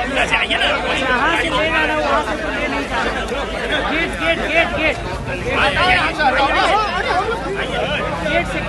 जहाँ से लेगा ना वहाँ से तो ले नहीं सकते। Gate gate gate gate gate से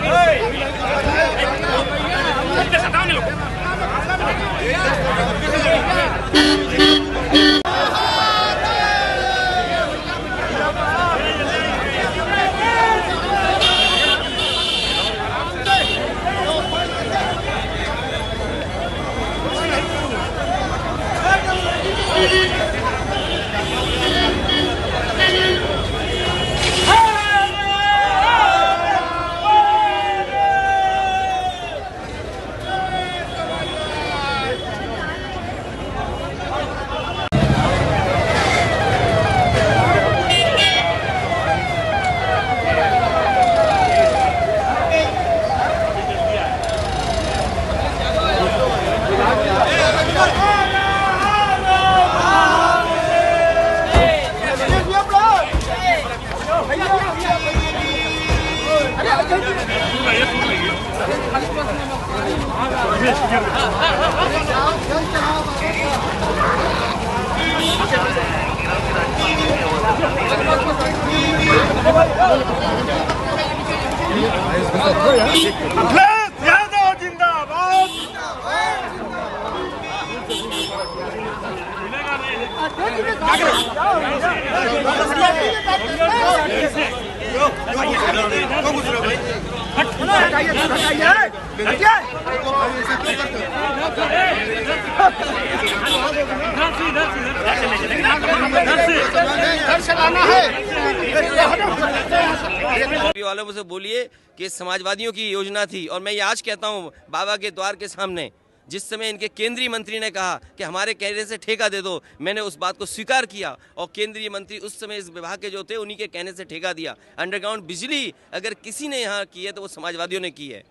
वालों से बोलिए कि समाजवादियों की योजना थी। और मैं ये आज कहता हूँ बाबा के द्वार के सामने, जिस समय इनके केंद्रीय मंत्री ने कहा कि हमारे कहने से ठेका दे दो, मैंने उस बात को स्वीकार किया और केंद्रीय मंत्री उस समय इस विभाग के जो थे उन्हीं के कहने से ठेका दिया। अंडरग्राउंड बिजली अगर किसी ने यहाँ की है तो वो समाजवादियों ने की है।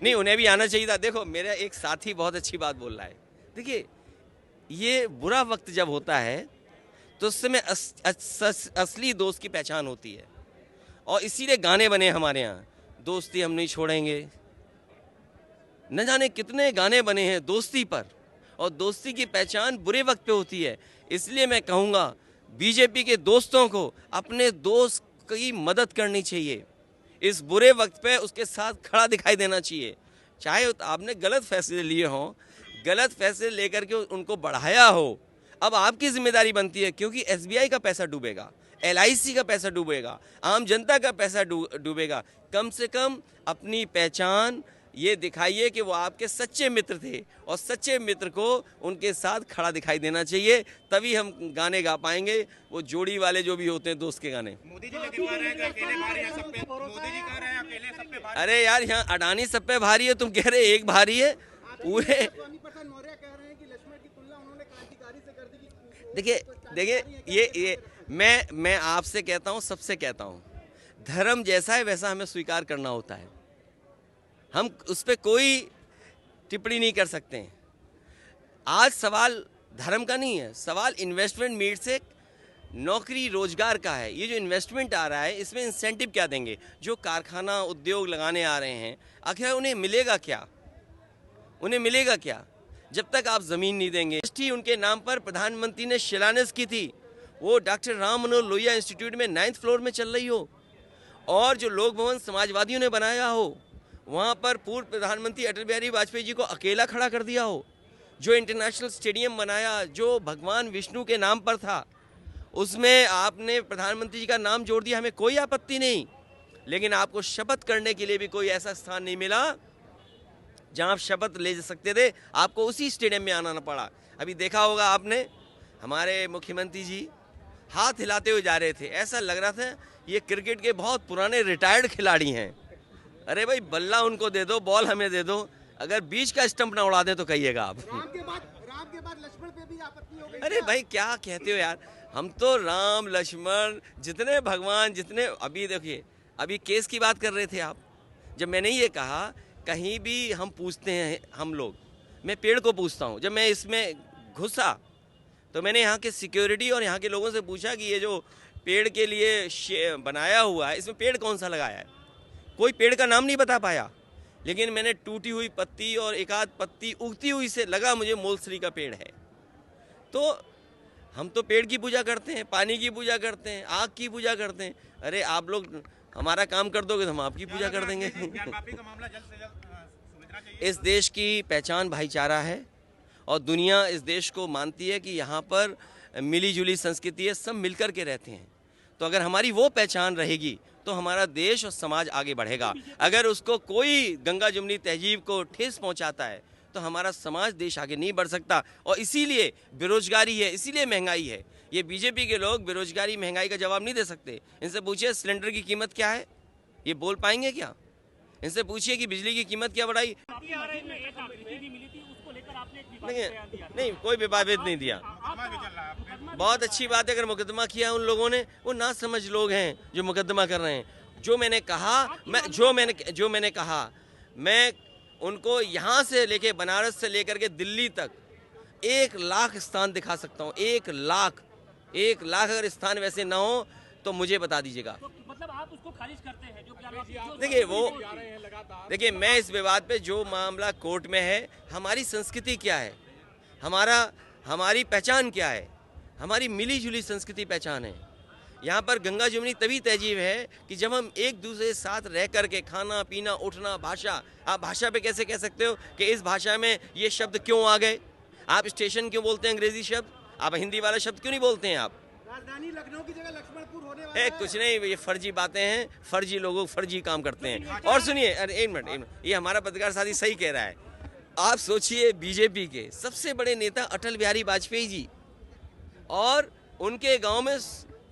नहीं, उन्हें भी आना चाहिए था। देखो, मेरा एक साथी बहुत अच्छी बात बोल रहा है। देखिए, ये बुरा वक्त जब होता है तो उस समय असली दोस्त की पहचान होती है, और इसीलिए गाने बने हमारे यहाँ, दोस्ती हम नहीं छोड़ेंगे। न जाने कितने गाने बने हैं दोस्ती पर, और दोस्ती की पहचान बुरे वक्त पे होती है। इसलिए मैं कहूँगा बीजेपी के दोस्तों को अपने दोस्त की मदद करनी चाहिए, इस बुरे वक्त पे उसके साथ खड़ा दिखाई देना चाहिए। चाहे आपने गलत फैसले लिए हों, गलत फैसले लेकर के उनको बढ़ाया हो, अब आपकी जिम्मेदारी बनती है, क्योंकि एसबीआई का पैसा डूबेगा, एलआईसी का पैसा डूबेगा, आम जनता का पैसा डूबेगा। कम से कम अपनी पहचान ये दिखाइए कि वो आपके सच्चे मित्र थे, और सच्चे मित्र को उनके साथ खड़ा दिखाई देना चाहिए, तभी हम गाने गा पाएंगे, वो जोड़ी वाले जो भी होते हैं दोस्त के गाने। मोदी जी लगवा रहे हैं अकेले भारी हैं सब पे, मोदी जी कह रहे हैं अकेले सब पे भारी। अरे यार, यहाँ अडानी सब पे भारी है, तुम कह रहे एक भारी है पूरे। देखिए ये मैं आपसे कहता हूँ, सबसे कहता हूँ, धर्म जैसा है वैसा हमें स्वीकार करना होता है, हम उस पर कोई टिप्पणी नहीं कर सकते हैं। आज सवाल धर्म का नहीं है, सवाल इन्वेस्टमेंट मीट से नौकरी रोजगार का है। ये जो इन्वेस्टमेंट आ रहा है, इसमें इंसेंटिव क्या देंगे? जो कारखाना उद्योग लगाने आ रहे हैं, आखिर उन्हें मिलेगा क्या? उन्हें मिलेगा क्या जब तक आप ज़मीन नहीं देंगे? उनके नाम पर प्रधानमंत्री ने शिलान्यास की थी, वो डॉक्टर राम मनोहर लोहिया इंस्टीट्यूट में 9th फ्लोर में चल रही हो, और जो लोक भवन समाजवादियों ने बनाया हो, वहाँ पर पूर्व प्रधानमंत्री अटल बिहारी वाजपेयी जी को अकेला खड़ा कर दिया हो, जो इंटरनेशनल स्टेडियम बनाया जो भगवान विष्णु के नाम पर था, उसमें आपने प्रधानमंत्री जी का नाम जोड़ दिया, हमें कोई आपत्ति नहीं, लेकिन आपको शपथ करने के लिए भी कोई ऐसा स्थान नहीं मिला जहाँ आप शपथ ले सकते थे, आपको उसी स्टेडियम में आना पड़ा। अभी देखा होगा आपने, हमारे मुख्यमंत्री जी हाथ हिलाते हुए जा रहे थे, ऐसा लग रहा था ये क्रिकेट के बहुत पुराने रिटायर्ड खिलाड़ी हैं। अरे भाई, बल्ला उनको दे दो, बॉल हमें दे दो, अगर बीच का स्टंप ना उड़ा दे तो कहिएगा आप। राम के बाद लक्ष्मण पे भी आपत्ति हो गई। अरे भाई, क्या कहते हो यार, हम तो राम लक्ष्मण जितने भगवान जितने, अभी देखिए, अभी केस की बात कर रहे थे आप, जब मैंने ये कहा कहीं भी हम पूछते हैं, हम लोग, मैं पेड़ को पूछता हूँ, जब मैं इसमें घुसा तो मैंने यहाँ के सिक्योरिटी और यहाँ के लोगों से पूछा कि ये जो पेड़ के लिए बनाया हुआ है, इसमें पेड़ कौन सा लगाया है? कोई पेड़ का नाम नहीं बता पाया। लेकिन मैंने टूटी हुई पत्ती और एक आध पत्ती उगती हुई से लगा मुझे मोलसरी का पेड़ है। तो हम तो पेड़ की पूजा करते हैं, पानी की पूजा करते हैं, आग की पूजा करते हैं। अरे आप लोग हमारा काम कर दोगे तो हम आपकी पूजा कर देंगे। इस देश की पहचान भाईचारा है और दुनिया इस देश को मानती है कि यहाँ पर मिली जुली संस्कृति है, सब मिलकर के रहते हैं। तो अगर हमारी वो पहचान रहेगी तो हमारा देश और समाज आगे बढ़ेगा। अगर उसको कोई गंगा जमुनी तहजीब को ठेस पहुंचाता है तो हमारा समाज, देश आगे नहीं बढ़ सकता। और इसीलिए बेरोजगारी है, इसीलिए महंगाई है। ये बीजेपी के लोग बेरोजगारी महंगाई का जवाब नहीं दे सकते। इनसे पूछिए सिलेंडर की कीमत क्या है, ये बोल पाएंगे क्या? इनसे पूछिए कि बिजली की कीमत क्या बढ़ाई। नहीं, कोई विवादित नहीं दिया। बहुत अच्छी बात है अगर मुकदमा किया उन लोगों ने, वो ना समझ लोग हैं जो मुकदमा कर रहे हैं। जो मैंने कहा मैं उनको यहाँ से लेके बनारस से लेकर के दिल्ली तक 1 लाख स्थान दिखा सकता हूँ। 1 लाख अगर स्थान वैसे ना हो तो मुझे बता दीजिएगा। तो मतलब आप उसको खारिज करते हैं जो देखिए मैं इस विवाद पे, जो मामला कोर्ट में है, हमारी संस्कृति क्या है, हमारी पहचान क्या है, हमारी मिली जुली संस्कृति पहचान है। यहाँ पर गंगा जमुनी तभी तहजीब है कि जब हम एक दूसरे के साथ रह कर के खाना पीना उठना, भाषा, आप भाषा पे कैसे कह सकते हो कि इस भाषा में ये शब्द क्यों आ गए? आप स्टेशन क्यों बोलते हैं अंग्रेजी शब्द, आप हिंदी वाला शब्द क्यों नहीं बोलते हैं? आप राजधानी लखनऊ की जगह लक्ष्मणपुर होने वाला है। कुछ नहीं, ये फर्जी बातें हैं, फर्जी लोगों फर्जी काम करते हैं। और सुनिए, अरे एक मिनट, ये हमारा पत्रकार साथी सही कह रहा है। आप सोचिए बीजेपी के सबसे बड़े नेता अटल बिहारी वाजपेयी जी, और उनके गांव में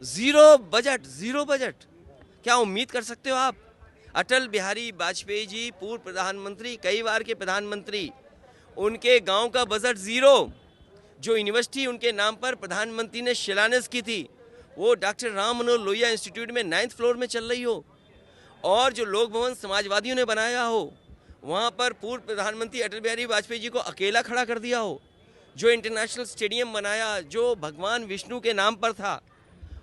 जीरो बजट। क्या उम्मीद कर सकते हो आप? अटल बिहारी वाजपेयी जी पूर्व प्रधानमंत्री, कई बार के प्रधानमंत्री, उनके गांव का बजट जीरो। जो यूनिवर्सिटी उनके नाम पर प्रधानमंत्री ने शिलान्यास की थी, वो डॉक्टर राम मनोहर लोहिया इंस्टीट्यूट में 9th फ्लोर में चल रही हो, और जो लोक भवन समाजवादियों ने बनाया हो, वहाँ पर पूर्व प्रधानमंत्री अटल बिहारी वाजपेयी जी को अकेला खड़ा कर दिया हो, जो इंटरनेशनल स्टेडियम बनाया जो भगवान विष्णु के नाम पर था,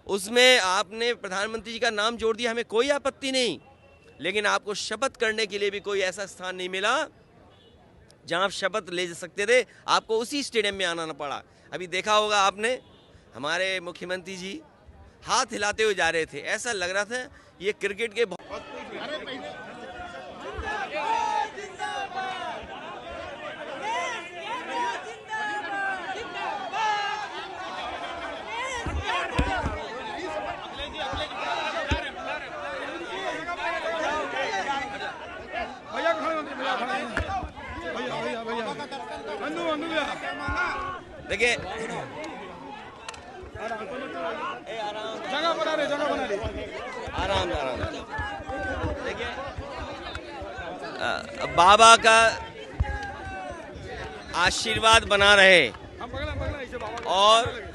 उसमें आपने प्रधानमंत्री जी का नाम जोड़ दिया। हमें कोई आपत्ति नहीं, लेकिन आपको शपथ करने के लिए भी कोई ऐसा स्थान नहीं मिला जहां आप शपथ ले सकते थे। आपको उसी स्टेडियम में आना पड़ा। अभी देखा होगा आपने, हमारे मुख्यमंत्री जी हाथ हिलाते हुए जा रहे थे, ऐसा लग रहा था ये क्रिकेट के देखिए, आराम। देखिए, बाबा का आशीर्वाद बना रहे, और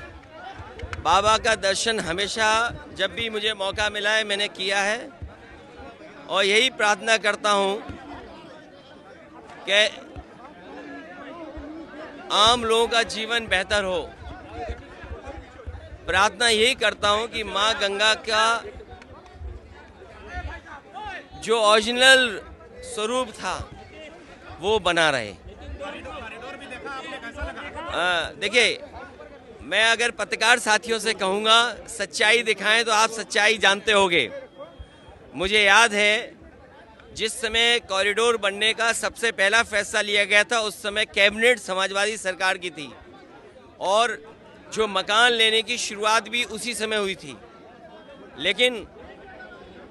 बाबा का दर्शन हमेशा जब भी मुझे मौका मिला है मैंने किया है, और यही प्रार्थना करता हूँ कि आम लोगों का जीवन बेहतर हो। प्रार्थना यही करता हूं कि मां गंगा का जो ओरिजिनल स्वरूप था वो बना रहे। देखिए, मैं अगर पत्रकार साथियों से कहूंगा सच्चाई दिखाएं तो आप सच्चाई जानते होंगे। मुझे याद है जिस समय कॉरिडोर बनने का सबसे पहला फैसला लिया गया था, उस समय कैबिनेट समाजवादी सरकार की थी, और जो मकान लेने की शुरुआत भी उसी समय हुई थी। लेकिन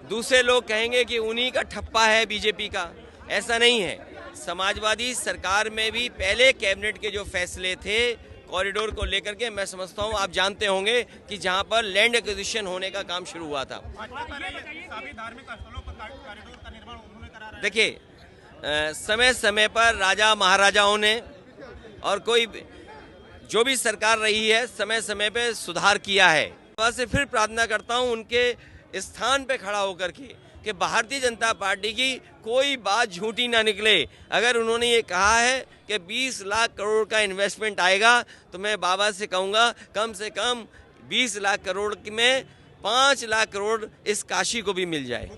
दूसरे लोग कहेंगे कि उन्हीं का ठप्पा है बीजेपी का। ऐसा नहीं है। समाजवादी सरकार में भी पहले कैबिनेट के जो फैसले थे कॉरिडोर को लेकर के, मैं समझता हूं आप जानते होंगे कि जहां पर लैंड एक्विजिशन होने का काम शुरू हुआ था। देखिए, समय समय पर राजा महाराजाओं ने और कोई जो भी सरकार रही है समय समय पे सुधार किया है। वैसे फिर प्रार्थना करता हूं उनके स्थान पे खड़ा होकर के कि भारतीय जनता पार्टी की कोई बात झूठी ना निकले। अगर उन्होंने ये कहा है कि 20 लाख करोड़ का इन्वेस्टमेंट आएगा, तो मैं बाबा से कहूँगा कम से कम 20 लाख करोड़ में 5 लाख करोड़ इस काशी को भी मिल जाए।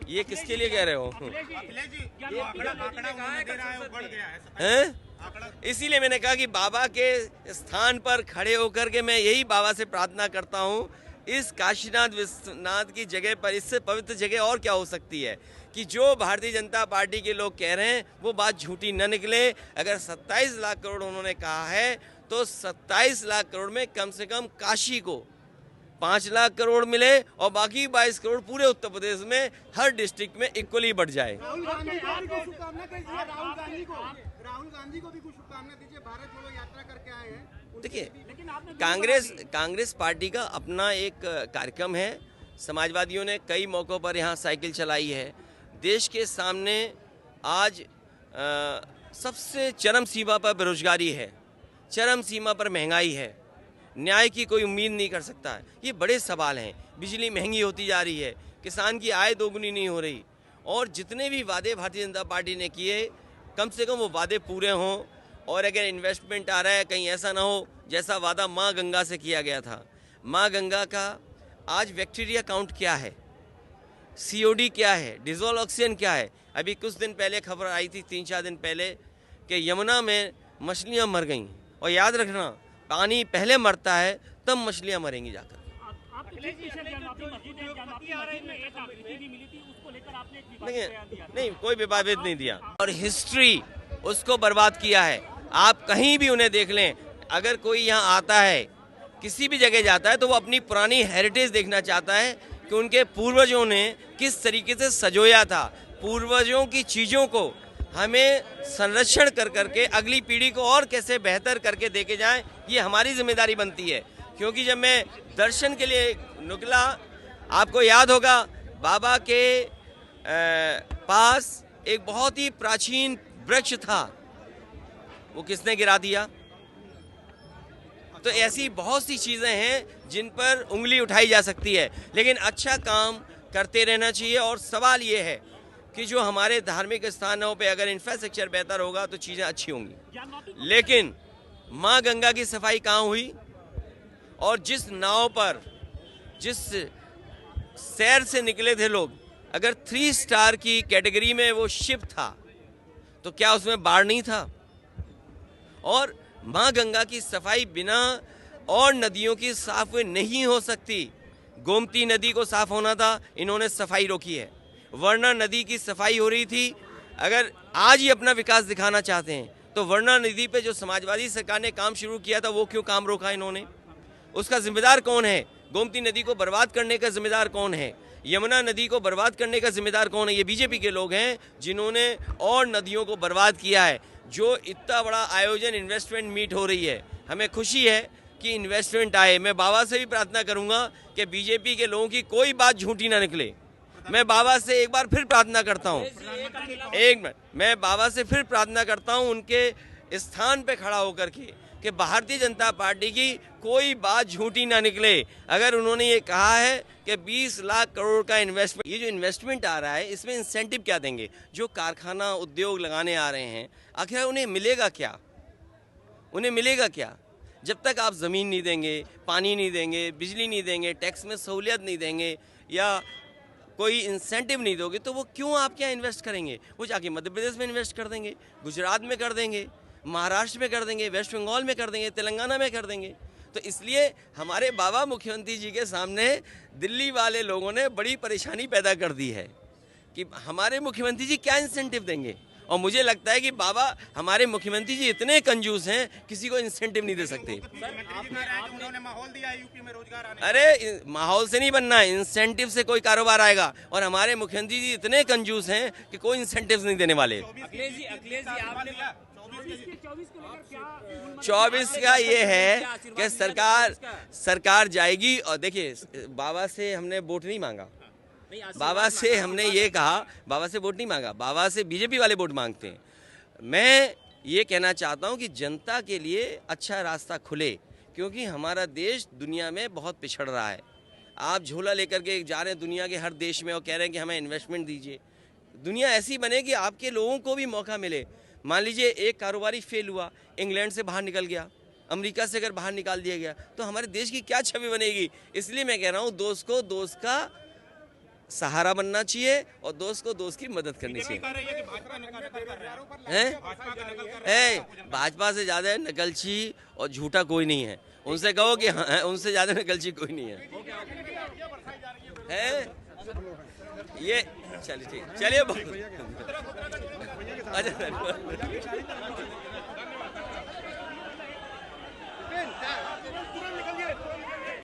ये किसके लिए कह रहे हो? हैं? इसीलिए मैंने कहा कि बाबा के स्थान पर खड़े होकर के मैं यही बाबा से प्रार्थना करता हूँ, इस काशीनाथ विश्वनाथ की जगह पर इससे पवित्र जगह और क्या हो सकती है कि जो भारतीय जनता पार्टी के लोग कह रहे हैं वो बात झूठी न निकले। अगर 27 लाख करोड़ उन्होंने कहा है तो 27 लाख करोड़ में कम से कम काशी को 5 लाख करोड़ मिले और बाकी 22 करोड़ पूरे उत्तर प्रदेश में हर डिस्ट्रिक्ट में इक्वली बढ़ जाए। राहुल गांधी को भी कुछ शुभकामना दीजिए, भारत जोड़ो यात्रा करके आए हैं। देखिए, कांग्रेस पार्टी का अपना एक कार्यक्रम है। समाजवादियों ने कई मौक़ों पर यहाँ साइकिल चलाई है। देश के सामने आज सबसे चरम सीमा पर बेरोजगारी है, चरम सीमा पर महंगाई है, न्याय की कोई उम्मीद नहीं कर सकता है। ये बड़े सवाल हैं। बिजली महंगी होती जा रही है, किसान की आय दोगुनी नहीं हो रही, और जितने भी वादे भारतीय जनता पार्टी ने किए कम से कम वो वादे पूरे हों। और अगर इन्वेस्टमेंट आ रहा है, कहीं ऐसा ना हो जैसा वादा माँ गंगा से किया गया था। माँ गंगा का आज बैक्टीरिया काउंट क्या है, COD क्या है, डिजोल्व ऑक्सीजन क्या है। अभी कुछ दिन पहले खबर आई थी, 3-4 दिन पहले, कि यमुना में मछलियाँ मर गईं। और याद रखना, पानी पहले मरता है तब मछलियाँ मरेंगी जाकर। नहीं, कोई विवादित नहीं दिया और हिस्ट्री उसको बर्बाद किया है। आप कहीं भी उन्हें देख लें, अगर कोई यहाँ आता है, किसी भी जगह जाता है, तो वो अपनी पुरानी हेरिटेज देखना चाहता है कि उनके पूर्वजों ने किस तरीके से सजोया था। पूर्वजों की चीज़ों को हमें संरक्षण कर करके अगली पीढ़ी को और कैसे बेहतर करके देके जाएं, ये हमारी जिम्मेदारी बनती है। क्योंकि जब मैं दर्शन के लिए निकला, आपको याद होगा बाबा के पास एक बहुत ही प्राचीन वृक्ष था, वो किसने गिरा दिया? तो ऐसी बहुत सी चीज़ें हैं जिन पर उंगली उठाई जा सकती है, लेकिन अच्छा काम करते रहना चाहिए। और सवाल ये है कि जो हमारे धार्मिक स्थानों पे अगर इंफ्रास्ट्रक्चर बेहतर होगा तो चीज़ें अच्छी होंगी। लेकिन माँ गंगा की सफाई कहाँ हुई? और जिस नाव पर जिस शहर से निकले थे लोग, अगर 3 स्टार की कैटेगरी में वो शिप था तो क्या उसमें बाढ़ नहीं था? और माँ गंगा की सफाई बिना और नदियों की साफ नहीं हो सकती। गोमती नदी को साफ होना था, इन्होंने सफाई रोकी है। वरना नदी की सफाई हो रही थी। अगर आज ही अपना विकास दिखाना चाहते हैं तो वरना नदी पे जो समाजवादी सरकार ने काम शुरू किया था वो क्यों काम रोका इन्होंने? उसका जिम्मेदार कौन है? गोमती नदी को बर्बाद करने का जिम्मेदार कौन है? यमुना नदी को बर्बाद करने का जिम्मेदार कौन है? ये बीजेपी के लोग हैं जिन्होंने और नदियों को बर्बाद किया है। जो इतना बड़ा आयोजन इन्वेस्टमेंट मीट हो रही है, हमें खुशी है कि इन्वेस्टमेंट आए। मैं बाबा से भी प्रार्थना करूंगा कि बीजेपी के लोगों की कोई बात झूठी ना निकले। मैं बाबा से एक बार फिर प्रार्थना करता हूं, एक मिनट, मैं बाबा से फिर प्रार्थना करता हूं उनके स्थान पे खड़ा होकर के कि भारतीय जनता पार्टी की कोई बात झूठी ना निकले। अगर उन्होंने ये कहा है कि 20 लाख करोड़ का इन्वेस्टमेंट, ये जो इन्वेस्टमेंट आ रहा है इसमें इंसेंटिव क्या देंगे? जो कारखाना उद्योग लगाने आ रहे हैं, आखिर उन्हें मिलेगा क्या? उन्हें मिलेगा क्या? जब तक आप ज़मीन नहीं देंगे, पानी नहीं देंगे, बिजली नहीं देंगे, टैक्स में सहूलियत नहीं देंगे या कोई इंसेंटिव नहीं दोगे तो वो क्यों आपके यहाँ इन्वेस्ट करेंगे? वो जाके मध्य प्रदेश में इन्वेस्ट कर देंगे, गुजरात में कर देंगे, महाराष्ट्र में कर देंगे, वेस्ट बंगाल में कर देंगे, तेलंगाना में कर देंगे। तो इसलिए हमारे बाबा मुख्यमंत्री जी के सामने दिल्ली वाले लोगों ने बड़ी परेशानी पैदा कर दी है कि हमारे मुख्यमंत्री जी क्या इंसेंटिव देंगे। और मुझे लगता है कि बाबा हमारे मुख्यमंत्री जी इतने कंजूस हैं, किसी को इंसेंटिव नहीं दे सकते। माहौल दिया यूपी में रोजगार आने। अरे माहौल से नहीं बनना है, इंसेंटिव से कोई कारोबार आएगा। और हमारे मुख्यमंत्री जी इतने कंजूस हैं कि कोई इंसेंटिव नहीं देने वाले। 24 का ये है कि सरकार जाएगी। और देखिए, बाबा से हमने वोट नहीं मांगा, बाबा से हमने ये कहा, बाबा से वोट नहीं मांगा, बाबा से बीजेपी वाले वोट मांगते हैं। मैं ये कहना चाहता हूँ कि जनता के लिए अच्छा रास्ता खुले, क्योंकि हमारा देश दुनिया में बहुत पिछड़ रहा है। आप झोला लेकर के जा रहे हैं दुनिया के हर देश में और कह रहे हैं कि हमें इन्वेस्टमेंट दीजिए। दुनिया ऐसी बने कि आपके लोगों को भी मौका मिले। मान लीजिए एक कारोबारी फेल हुआ, इंग्लैंड से बाहर निकल गया, अमेरिका से अगर बाहर निकाल दिया गया तो हमारे देश की क्या छवि बनेगी। इसलिए मैं कह रहा हूँ दोस्त को दोस्त का सहारा बनना चाहिए और दोस्त को दोस्त की मदद करनी चाहिए। भाजपा से ज्यादा नकलची और झूठा कोई नहीं है। उनसे कहो कि हाँ, उनसे ज्यादा नकलची कोई नहीं है। ये चलिए ठीक, चलिए अच्छा